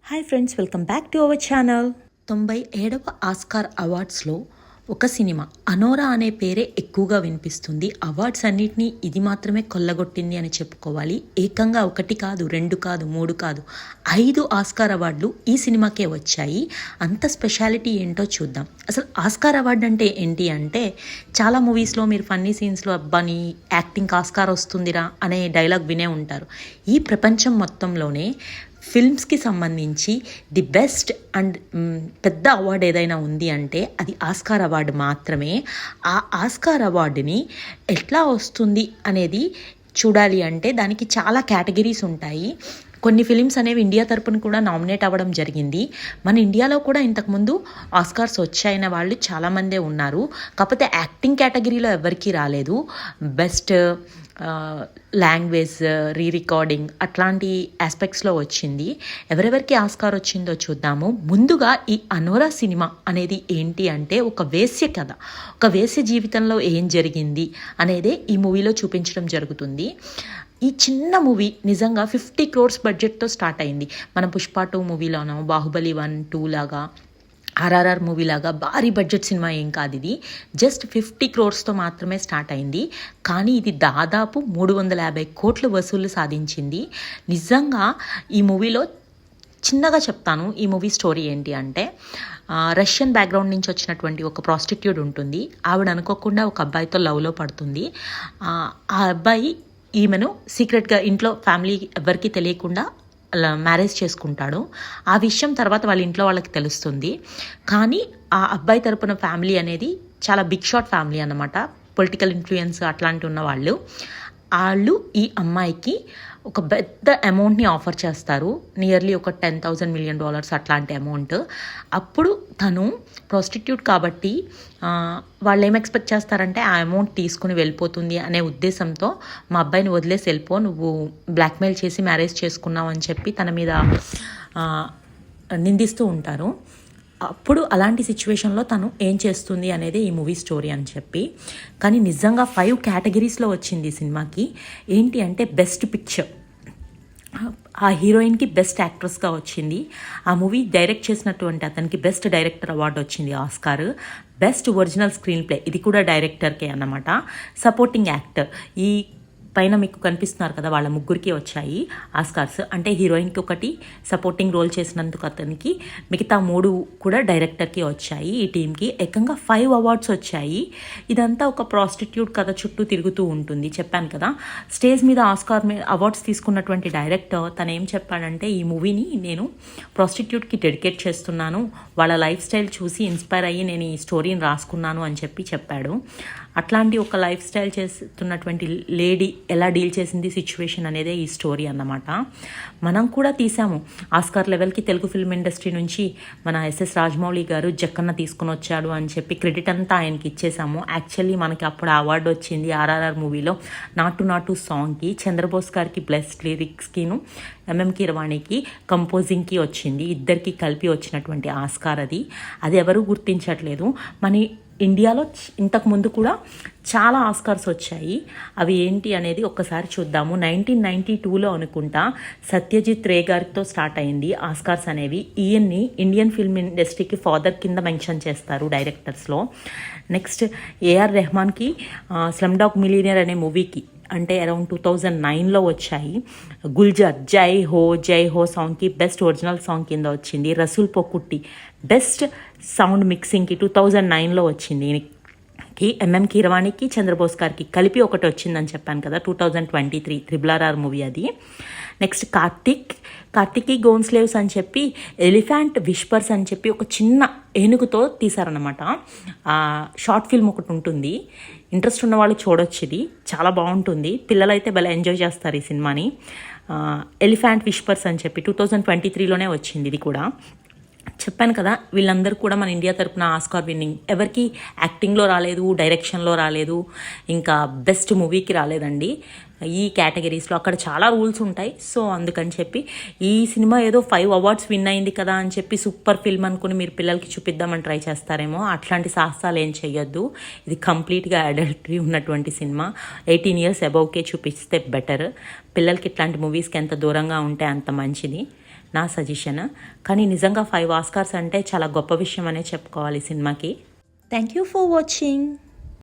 Hi friends, welcome back to our channel. 97వ Oscar అవార్డ్స్లో ఒక సినిమా అనోరా అనే పేరే ఎక్కువగా వినిపిస్తుంది. అవార్డ్స్ అన్నిటినీ ఇది మాత్రమే కొల్లగొట్టింది అని చెప్పుకోవాలి. ఏకంగా 1 కాదు, 2 కాదు, 3 కాదు, 5 ఆస్కార్ అవార్డులు ఈ సినిమాకే వచ్చాయి. అంత స్పెషాలిటీ ఏంటో చూద్దాం. అసలు ఆస్కార్ అవార్డు అంటే ఏంటి అంటే, చాలా మూవీస్లో మీరు ఫన్నీ సీన్స్లో అబ్బాని యాక్టింగ్కి ఆస్కార్ వస్తుందిరా అనే డైలాగ్ వినే ఉంటారు. ఈ ప్రపంచం మొత్తంలోనే ఫిల్మ్స్కి సంబంధించి ది బెస్ట్ అండ్ పెద్ద అవార్డు ఏదైనా ఉంది అంటే అది ఆస్కార్ అవార్డు మాత్రమే. ఆ ఆస్కార్ అవార్డుని ఎట్లా వస్తుంది అనేది చూడాలి అంటే దానికి చాలా కేటగిరీస్ ఉంటాయి. కొన్ని ఫిలిమ్స్ అనేవి ఇండియా తరపున కూడా నామినేట్ అవ్వడం జరిగింది. మన ఇండియాలో కూడా ఇంతకుముందు ఆస్కార్స్ వచ్చాయిన వాళ్ళు చాలామందే ఉన్నారు. కాకపోతే యాక్టింగ్ కేటగిరీలో ఎవరికీ రాలేదు. బెస్ట్ లాంగ్వేజ్, రికార్డింగ్ అట్లాంటి ఆస్పెక్ట్స్లో వచ్చింది. ఎవరెవరికి ఆస్కార్ వచ్చిందో చూద్దాము. ముందుగా ఈ అనోరా సినిమా అనేది ఏంటి అంటే ఒక వేశ్య కథ. ఒక వేశ్య జీవితంలో ఏం జరిగింది అనేదే ఈ మూవీలో చూపించడం జరుగుతుంది. ఈ చిన్న మూవీ నిజంగా 50 crores బడ్జెట్తో స్టార్ట్ అయింది. మన పుష్ప 2 మూవీలోనో, బాహుబలి 1, 2 లాగా, ఆర్ఆర్ఆర్ మూవీ లాగా భారీ బడ్జెట్ సినిమా ఏం కాదు. ఇది జస్ట్ 50 crores మాత్రమే స్టార్ట్ అయింది. కానీ ఇది దాదాపు 350 కోట్లు వసూళ్లు సాధించింది. నిజంగా ఈ మూవీలో చిన్నగా చెప్తాను. ఈ మూవీ స్టోరీ ఏంటి అంటే, రష్యన్ బ్యాక్గ్రౌండ్ నుంచి వచ్చినటువంటి ఒక ప్రాస్టిట్యూట్ ఉంటుంది. ఆవిడ అనుకోకుండా ఒక అబ్బాయితో లవ్లో పడుతుంది. ఆ అబ్బాయి ఈమెను సీక్రెట్గా ఇంట్లో ఫ్యామిలీ ఎవరికి తెలియకుండా మ్యారేజ్ చేసుకుంటాడు. ఆ విషయం తర్వాత వాళ్ళ ఇంట్లో వాళ్ళకి తెలుస్తుంది. కానీ ఆ అబ్బాయి తరపున ఫ్యామిలీ అనేది చాలా బిగ్ షాట్ ఫ్యామిలీ అన్నమాట. పొలిటికల్ ఇన్ఫ్లుయెన్స్ అట్లాంటి ఉన్న వాళ్ళు ఈ అమ్మాయికి ఒక పెద్ద అమౌంట్ని ఆఫర్ చేస్తారు. నియర్లీ ఒక $10,000 million అట్లాంటి అమౌంట్. అప్పుడు తను ప్రాస్టిట్యూట్ కాబట్టి వాళ్ళు ఏం ఎక్స్పెక్ట్ చేస్తారంటే ఆ అమౌంట్ తీసుకుని వెళ్ళిపోతుంది అనే ఉద్దేశంతో, మా అబ్బాయిని వదిలేసి వెళ్ళిపో, నువ్వు బ్లాక్మెయిల్ చేసి మ్యారేజ్ చేసుకున్నావు అని చెప్పి తన మీద నిందిస్తూ ఉంటారు. అప్పుడు అలాంటి సిచ్యువేషన్లో తను ఏం చేస్తుంది అనేది ఈ మూవీ స్టోరీ అని చెప్పి. కానీ నిజంగా 5 కేటగిరీస్లో వచ్చింది ఈ సినిమాకి. ఏంటి అంటే, బెస్ట్ పిక్చర్, ఆ హీరోయిన్కి బెస్ట్ యాక్ట్రెస్గా వచ్చింది. ఆ మూవీ డైరెక్ట్ చేసినటువంటి అతనికి బెస్ట్ డైరెక్టర్ అవార్డు వచ్చింది Oscar. Best original screen play, ఇది కూడా డైరెక్టర్కే అన్నమాట. సపోర్టింగ్ యాక్టర్, ఈ పైన మీకు కనిపిస్తున్నారు కదా, వాళ్ళ ముగ్గురికి వచ్చాయి ఆస్కార్స్. అంటే హీరోయిన్కి ఒకటి, సపోర్టింగ్ రోల్ చేసినందుకు అతనికి, మిగతా 3 కూడా డైరెక్టర్కి వచ్చాయి. ఈ టీంకి ఏకంగా 5 అవార్డ్స్ వచ్చాయి. ఇదంతా ఒక ప్రాస్టిట్యూట్ కథ చుట్టూ తిరుగుతూ ఉంటుంది. చెప్పాను కదా, స్టేజ్ మీద ఆస్కార్ అవార్డ్స్ తీసుకున్నటువంటి డైరెక్టర్ తను ఏం చెప్పాడంటే, ఈ మూవీని నేను ప్రాస్టిట్యూట్కి డెడికేట్ చేస్తున్నాను, వాళ్ళ లైఫ్ స్టైల్ చూసి ఇన్స్పైర్ అయ్యి నేను ఈ స్టోరీని రాసుకున్నాను అని చెప్పాడు. అట్లాంటి ఒక లైఫ్ స్టైల్ చేస్తున్నటువంటి లేడీ ఎలా డీల్ చేసింది సిచ్యువేషన్ అనేదే ఈ స్టోరీ అన్నమాట. మనం కూడా తీసాము ఆస్కార్ లెవెల్కి. తెలుగు ఫిల్మ్ ఇండస్ట్రీ నుంచి మన ఎస్ఎస్ రాజమౌళి గారు జక్కన్న తీసుకుని వచ్చాడు అని చెప్పి క్రెడిట్ అంతా ఆయనకి ఇచ్చేసాము. యాక్చువల్లీ మనకి అప్పుడు అవార్డు వచ్చింది ఆర్ఆర్ఆర్ మూవీలో నాటు నాటు సాంగ్కి. చంద్రబోస్ గారికి బెస్ట్ లిరిక్స్కిను, ఎంఎం కీరవాణికి కంపోజింగ్కి వచ్చింది. ఇద్దరికి కలిపి వచ్చినటువంటి ఆస్కార్ అది ఎవరు గుర్తించట్లేదు. మన ఇండియాలో ఇంతకుముందు కూడా చాలా ఆస్కార్స్ వచ్చాయి. అవి ఏంటి అనేది ఒక్కసారి చూద్దాము. 1992లో అనుకుంటా సత్యజిత్ రే గారితో స్టార్ట్ అయింది ఆస్కార్స్ అనేవి. ఈయన్ని ఇండియన్ ఫిల్మ్ ఇండస్ట్రీకి ఫాదర్ కింద మెన్షన్ చేస్తారు డైరెక్టర్స్లో. నెక్స్ట్ ఏఆర్ రెహమాన్కి స్లమ్ డాగ్ మిలియనర్ అనే మూవీకి, అంటే అరౌండ్ 2009లో వచ్చాయి. గుల్జర్ జై హో సాంగ్కి బెస్ట్ ఒరిజినల్ సాంగ్ కింద వచ్చింది. రసూల్ పొక్కుట్టి బెస్ట్ సౌండ్ మిక్సింగ్కి 2009లో వచ్చింది. ఎంఎం కీరవాణికి, చంద్రబోస్ గారికి కలిపి ఒకటి వచ్చిందని చెప్పాను కదా, 2023 RRR మూవీ అది. నెక్స్ట్ కార్తిక్ గోన్ స్లేవ్స్ అని చెప్పి ఎలిఫెంట్ విస్పర్స్ అని చెప్పి ఒక చిన్న ఏనుగుతో తీశారనమాట. షార్ట్ ఫిల్మ్ ఒకటి ఉంటుంది. ఇంట్రెస్ట్ ఉన్న వాళ్ళు చూడొచ్చు. ఇది చాలా బాగుంటుంది. పిల్లలైతే భలే ఎంజాయ్ చేస్తారు ఈ సినిమాని. ఎలిఫెంట్ విస్పర్స్ అని చెప్పి 2023లోనే వచ్చింది. ఇది కూడా చెప్పాను కదా, వీళ్ళందరూ కూడా మన ఇండియా తరపున ఆస్కార్ విన్నింగ్. ఎవరికి యాక్టింగ్లో రాలేదు, డైరెక్షన్లో రాలేదు, ఇంకా బెస్ట్ మూవీకి రాలేదండి. ఈ కేటగిరీస్లో అక్కడ చాలా రూల్స్ ఉంటాయి. సో అందుకని చెప్పి ఈ సినిమా ఏదో 5 అవార్డ్స్ విన్ అయింది కదా అని చెప్పి సూపర్ ఫిల్మ్ అనుకుని మీరు పిల్లలకి చూపిద్దామని ట్రై చేస్తారేమో. అట్లాంటి సాహసాలు ఏం చెయ్యొద్దు. ఇది కంప్లీట్గా అడల్టరీ ఉన్నటువంటి సినిమా. 18 years అబౌవ్కే చూపిస్తే బెటర్. పిల్లలకి ఇట్లాంటి మూవీస్కి ఎంత దూరంగా ఉంటే అంత మంచిది. నా సజెషన్. కానీ నిజంగా 5 ఆస్కార్స్ అంటే చాలా గొప్ప విషయం అనే చెప్పుకోవాలి సినిమాకి. Thank you for watching.